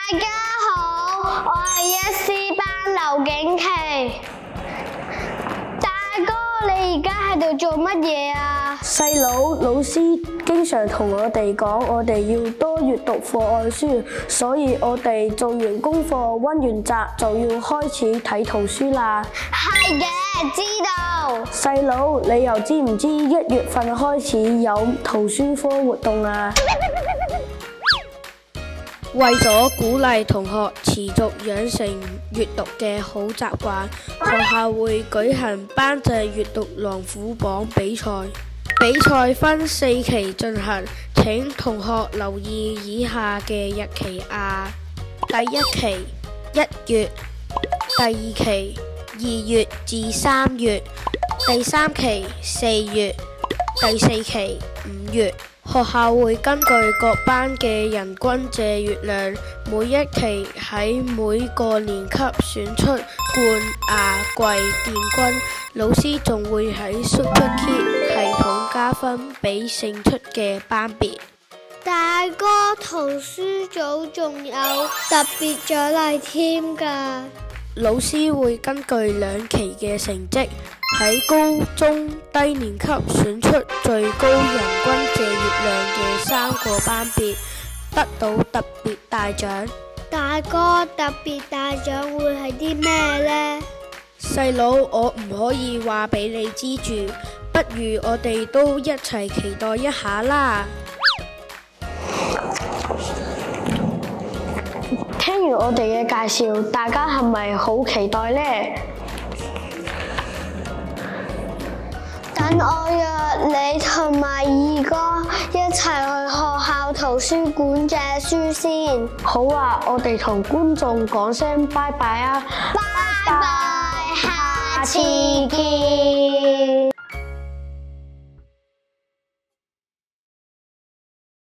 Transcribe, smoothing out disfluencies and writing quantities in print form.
大家好，我係1C班劉景琪。大哥，你而家喺度做乜嘢啊？細佬，老師經常同我哋講，我哋要多閱讀課外書，所以我哋做完功課、溫完習就要開始睇圖書啦。係嘅，知道。細佬，你又知唔知1月份開始有圖書科活動啊？為咗鼓勵同學持續養成閱讀嘅好習慣，學校會舉行班際閱讀龍虎榜比賽。比賽分4期進行，請同學留意以下嘅日期啊。第1期1月，第2期2月至3月，第3期4月，第4期5月。學校會根據各班嘅人均借閱量，每一期喺每個年級選出冠、亞、季、殿軍。老師仲會喺 Super Kid 系統加分俾勝出嘅班別。大哥，圖書組仲有特別獎勵添㗎。老師會根據2期嘅成績，喺高中低年級選出最高人均借閱量嘅3個班別，得到特別大獎。大哥，特別大獎會係啲咩呢？細佬，我唔可以話俾你知住，不如我哋都一齊期待一下啦。聽完我哋嘅介紹，大家係咪好期待呢？等我約你同埋2哥一齊去學校圖書館借書先。好啊，我哋同觀眾講聲拜拜啊！拜拜，下次見。